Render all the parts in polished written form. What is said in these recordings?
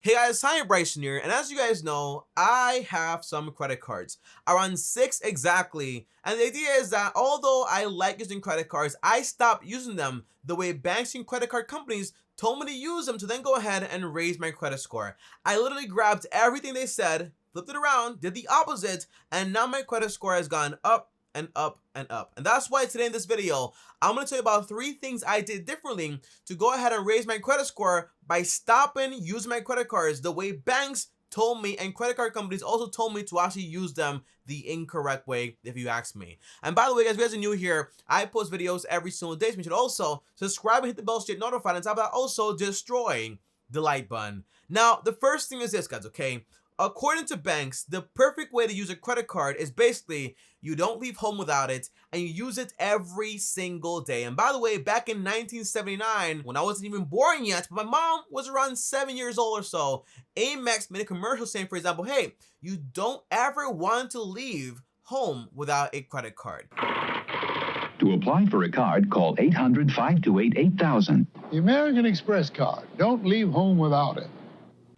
Hey guys, TommyBryson here, and as you guys know, I have some credit cards, around 6 exactly, and the idea is that although I like using credit cards, I stopped using them the way banks and credit card companies told me to use them to then go ahead and raise my credit score. I literally grabbed everything they said, flipped it around, did the opposite, and now my credit score has gone up and up and up. And that's why today in this video, I'm going to tell you about 3 things I did differently to go ahead and raise my credit score by stopping using my credit cards the way banks told me and credit card companies also told me to actually use them the incorrect way, if you ask me. And by the way, guys, if you guys are new here, I post videos every single day, so you should also subscribe and hit the bell to get notified, and top of that, also destroying the like button. Now, the first thing is this, guys, okay? According to banks, the perfect way to use a credit card is basically you don't leave home without it and you use it every single day. And by the way, back in 1979, when I wasn't even born yet, but my mom was around 7 years old or so, Amex made a commercial saying, for example, hey, you don't ever want to leave home without a credit card. To apply for a card, call 800-528-8000. The American Express card. Don't leave home without it.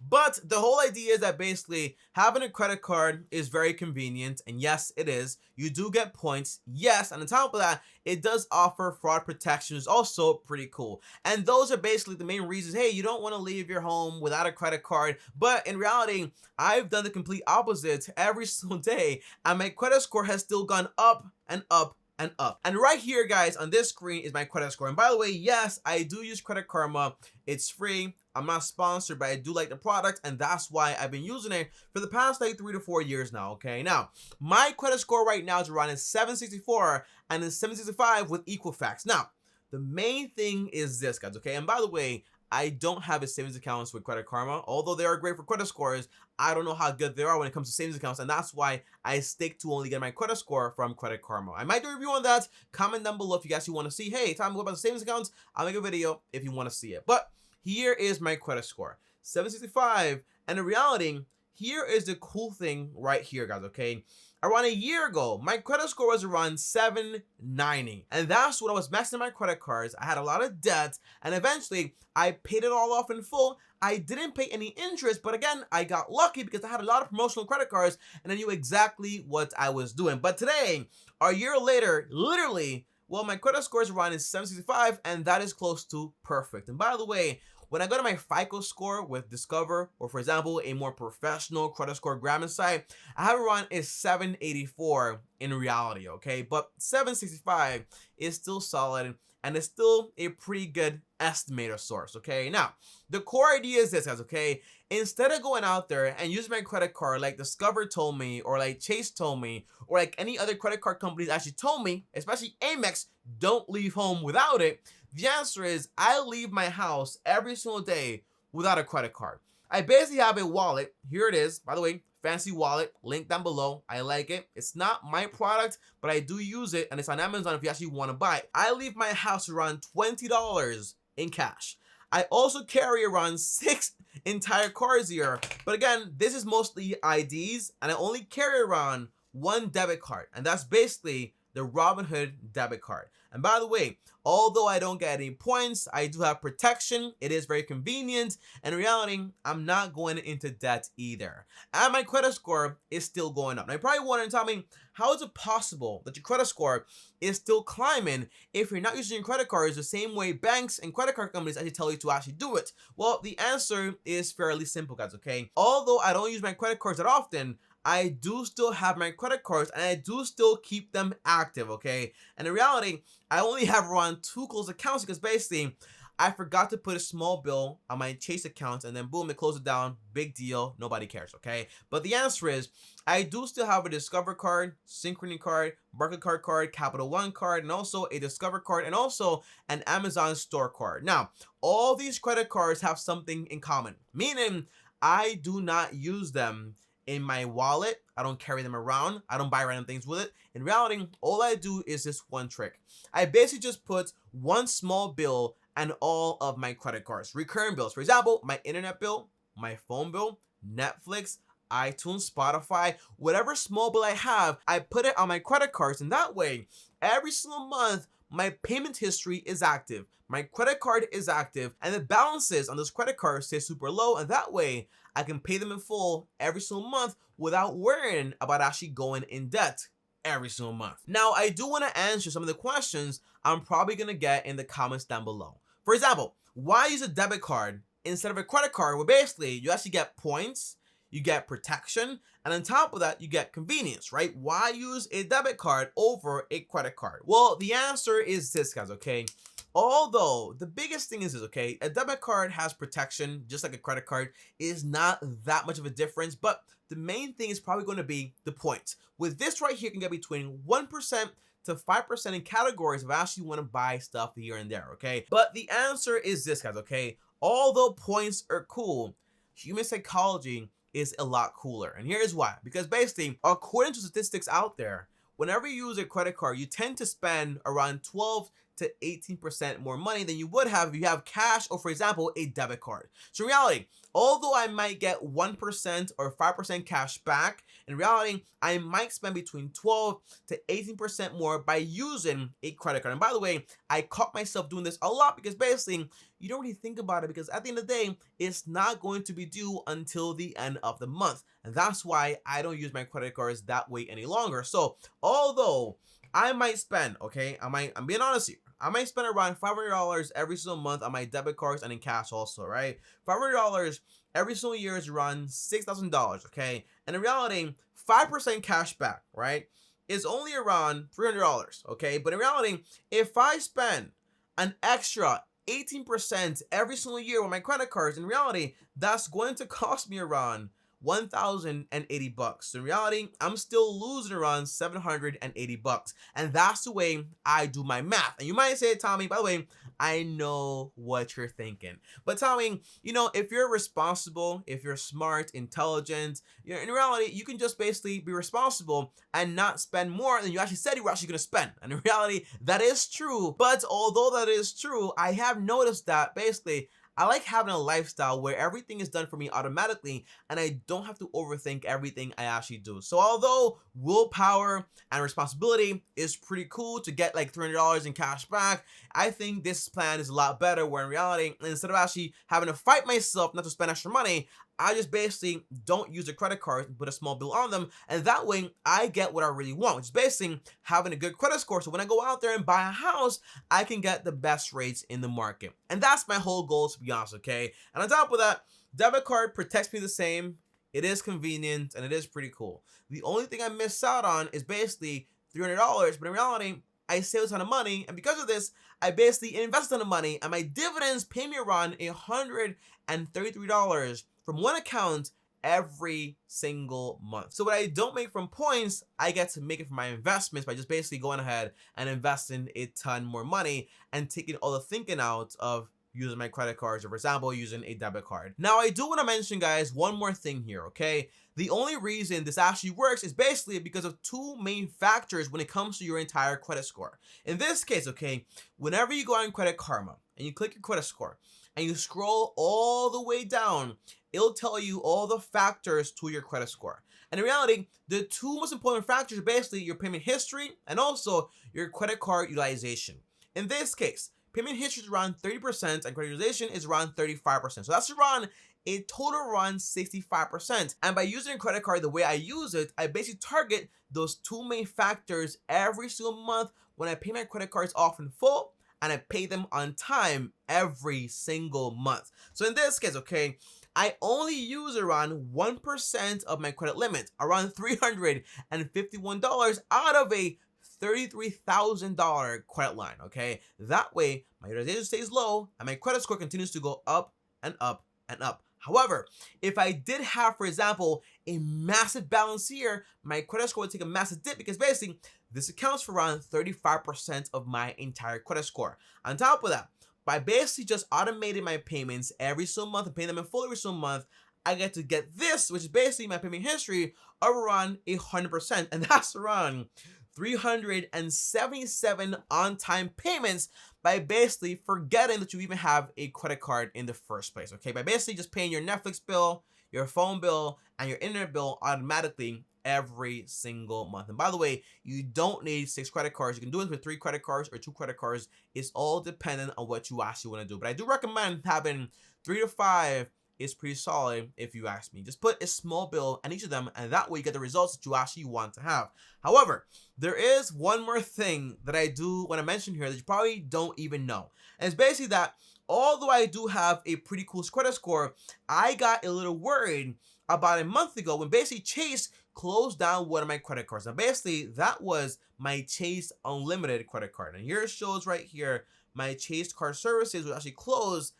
But the whole idea is that basically having a credit card is very convenient, and yes, it is. You do get points, yes, and on top of that, it does offer fraud protection, which is also pretty cool. And those are basically the main reasons. Hey, you don't want to leave your home without a credit card, but in reality, I've done the complete opposite every single day, and my credit score has still gone up and up and up. And right here, guys, on this screen is my credit score. And by the way, yes, I do use Credit Karma. It's free. I'm not sponsored, but I do like the product, and that's why I've been using it for the past like 3 to 4 years now, okay? Now, my credit score right now is around 764 and it's 765 with Equifax. Now, the main thing is this, guys, okay? And by the way, I don't have a savings accounts with Credit Karma. Although they are great for credit scores, I don't know how good they are when it comes to savings accounts, and that's why I stick to only getting my credit score from Credit Karma. I might do a review on that. Comment down below if you guys want to see, hey, time to go about the savings accounts. I'll make a video if you want to see it. But here is my credit score, 765, and in reality, here is the cool thing right here, guys, okay? Around a year ago, my credit score was around 790, and that's when I was maxing my credit cards. I had a lot of debt, and eventually, I paid it all off in full. I didn't pay any interest, but again, I got lucky because I had a lot of promotional credit cards, and I knew exactly what I was doing. But today, a year later, literally, well, my credit score is around 765, and that is close to perfect. And by the way, when I go to my FICO score with Discover, or for example, a more professional credit score grammar site, I have around a 784 in reality, okay? But 765 is still solid, and it's still a pretty good estimator source, okay? Now, the core idea is this, guys, okay? Instead of going out there and using my credit card like Discover told me, or like Chase told me, or like any other credit card companies actually told me, especially Amex, don't leave home without it, the answer is I leave my house every single day without a credit card. I basically have a wallet. Here it is. By the way, fancy wallet, link down below. I like it. It's not my product, but I do use it, and it's on Amazon if you actually want to buy it. I leave my house around $20 in cash. I also carry around 6 entire cards here, but again, this is mostly IDs, and I only carry around 1 debit card, and that's basically the Robinhood debit card. And by the way, although I don't get any points, I do have protection. It is very convenient. And in reality, I'm not going into debt either. And my credit score is still going up. Now, you're probably wondering, Tommy, how is it possible that your credit score is still climbing if you're not using your credit cards the same way banks and credit card companies actually tell you to actually do it? Well, the answer is fairly simple, guys, okay? Although I don't use my credit cards that often, I do still have my credit cards, and I do still keep them active, okay? And in reality, I only have around 2 closed accounts because basically, I forgot to put a small bill on my Chase account, and then boom, it closed it down. Big deal. Nobody cares, okay? But the answer is, I do still have a Discover card, Synchrony card, Barclaycard card, Capital One card, and also a Discover card, and also an Amazon store card. Now, all these credit cards have something in common, meaning I do not use them in my wallet. I don't carry them around. I don't buy random things with it. In reality, all I do is this one trick. I basically just put one small bill and all of my credit cards, recurring bills. For example, my internet bill, my phone bill, Netflix, iTunes, Spotify, whatever small bill I have, I put it on my credit cards, and that way, every single month, my payment history is active, my credit card is active, and the balances on this credit card stay super low, and that way I can pay them in full every single month without worrying about actually going in debt every single month. Now, I do want to answer some of the questions I'm probably going to get in the comments down below. For example, why use a debit card instead of a credit card where basically you actually get points, you get protection, and on top of that, you get convenience, right? Why use a debit card over a credit card? Well, the answer is this, guys, okay? Although the biggest thing is this, okay? A debit card has protection, just like a credit card. It is not that much of a difference, but the main thing is probably going to be the points. With this right here, you can get between 1% to 5% in categories if I actually want to buy stuff here and there, okay? But the answer is this, guys, okay? Although points are cool, human psychology is a lot cooler. And here's why. Because basically, according to statistics out there, whenever you use a credit card, you tend to spend around 12 to 18% more money than you would have if you have cash or, for example, a debit card. So in reality, although I might get 1% or 5% cash back, in reality, I might spend between 12 to 18% more by using a credit card. And by the way, I caught myself doing this a lot because basically, you don't really think about it because at the end of the day, it's not going to be due until the end of the month. And that's why I don't use my credit cards that way any longer. So although I might spend, okay, I'm being honest here, I might spend around $500 every single month on my debit cards and in cash also, right? $500 every single year is around $6,000, okay? And in reality, 5% cash back, right, is only around $300, okay? But in reality, if I spend an extra 18% every single year with my credit cards, in reality, that's going to cost me around $1,080. So in reality, I'm still losing around $780. And that's the way I do my math. And you might say, Tommy, by the way, I know what you're thinking. But Tommy, you know, if you're responsible, if you're smart, intelligent, you know, in reality, you can just basically be responsible and not spend more than you actually said you were actually going to spend. And in reality, that is true. But although that is true, I have noticed that basically I like having a lifestyle where everything is done for me automatically and I don't have to overthink everything I actually do. So although willpower and responsibility is pretty cool to get like $300 in cash back, I think this plan is a lot better where in reality, instead of actually having to fight myself not to spend extra money, I just basically don't use a credit card and put a small bill on them, and that way I get what I really want, which is basically having a good credit score. So when I go out there and buy a house, I can get the best rates in the market. And that's my whole goal, to be honest, okay? And on top of that, debit card protects me the same. It is convenient and it is pretty cool. The only thing I miss out on is basically $300, but in reality, I save a ton of money, and because of this, I basically invest a ton of money, and my dividends pay me around $133 from one account every single month. So what I don't make from points, I get to make it from my investments by just basically going ahead and investing a ton more money and taking all the thinking out of using my credit cards or, for example, using a debit card. Now, I do want to mention, guys, one more thing here, okay? The only reason this actually works is basically because of two main factors when it comes to your entire credit score. In this case, okay, whenever you go on Credit Karma and you click your credit score and you scroll all the way down, it'll tell you all the factors to your credit score. And in reality, the two most important factors are basically your payment history and also your credit card utilization. In this case, payment history is around 30% and credit utilization is around 35%. So that's around a total around 65%. And by using a credit card the way I use it, I basically target those two main factors every single month when I pay my credit cards off in full and I pay them on time every single month. So in this case, okay, I only use around 1% of my credit limit, around $351 out of a $33,000 credit line, okay? That way, my utilization stays low and my credit score continues to go up and up and up. However, if I did have, for example, a massive balance here, my credit score would take a massive dip because basically this accounts for around 35% of my entire credit score. On top of that, by basically just automating my payments every single month and paying them in full every single month, I get to get this, which is basically my payment history of around 100%, and that's around 377 on-time payments by basically forgetting that you even have a credit card in the first place, okay? By basically just paying your Netflix bill, your phone bill, and your internet bill automatically every single month. And by the way, you don't need 6 credit cards. You can do it with 3 credit cards or 2 credit cards. It's all dependent on what you actually want to do. But I do recommend having 3 to 5 is pretty solid if you ask me. Just put a small bill on each of them, and that way you get the results that you actually want to have. However, there is one more thing that I do want to mention here that you probably don't even know. And it's basically that although I do have a pretty cool credit score, I got a little worried about a month ago when basically Chase closed down one of my credit cards. Now basically that was my Chase Unlimited credit card. And here it shows right here my Chase card services was actually closed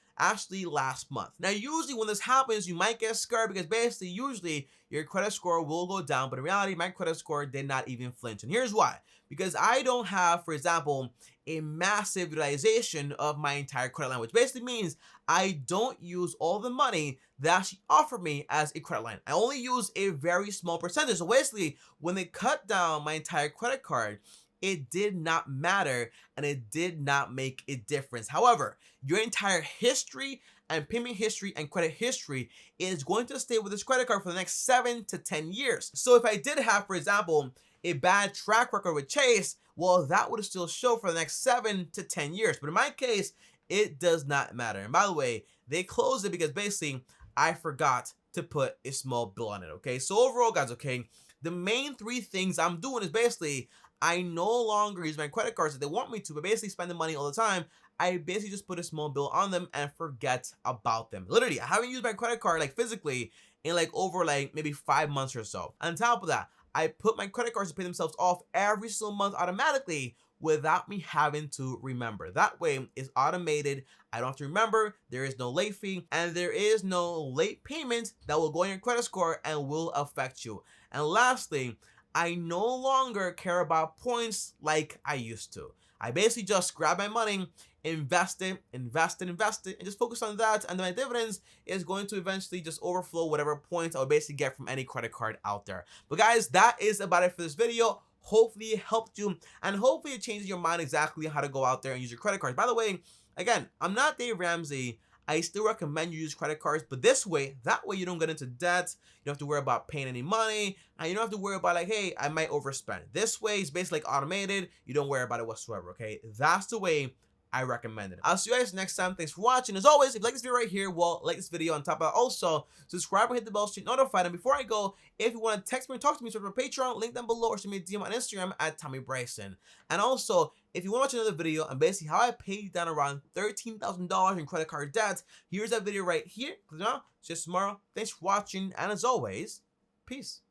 last month. Now usually when this happens, you might get scared because basically usually your credit score will go down, but in reality my credit score did not even flinch. And here's why. Because I don't have, for example, a massive utilization of my entire credit line, which basically means I don't use all the money they actually offer me as a credit line. I only use a very small percentage. So basically when they cut down my entire credit card, it did not matter and it did not make a difference. However, your entire history and payment history and credit history is going to stay with this credit card for the next 7 to 10 years. So if I did have, for example, a bad track record with Chase, well, that would still show for the next 7 to 10 years. But in my case, it does not matter. And by the way, they closed it because basically I forgot to put a small bill on it, okay? So overall, guys, okay, the main 3 things I'm doing is basically I no longer use my credit cards that they want me to, but basically spend the money all the time. I basically just put a small bill on them and forget about them. Literally, I haven't used my credit card like physically in like over like maybe 5 months or so. On top of that, I put my credit cards to pay themselves off every single month automatically without me having to remember. That way it's automated. I don't have to remember. There is no late fee and there is no late payment that will go on your credit score and will affect you. And lastly, I no longer care about points like I used to. I basically just grab my money, invest it, and just focus on that. And then my dividends is going to eventually just overflow whatever points I would basically get from any credit card out there. But guys, that is about it for this video. Hopefully it helped you, and hopefully it changes your mind exactly how to go out there and use your credit cards. By the way, again, I'm not Dave Ramsey. I still recommend you use credit cards, but this way, that way you don't get into debt. You don't have to worry about paying any money, and you don't have to worry about like, hey, I might overspend. This way is basically like automated. You don't worry about it whatsoever, okay? That's the way I recommend it. I'll see you guys next time. Thanks for watching. As always, if you like this video right here, well, like this video. On top of that, also subscribe and hit the bell so you're notified. And before I go, if you want to text me or talk to me, so my Patreon, link down below, or send me a DM on Instagram at TommyBryson. And also, if you want to watch another video on basically how I paid down around $13,000 in credit card debt, here's that video right here. Click on it. See you tomorrow. Thanks for watching, and as always, peace.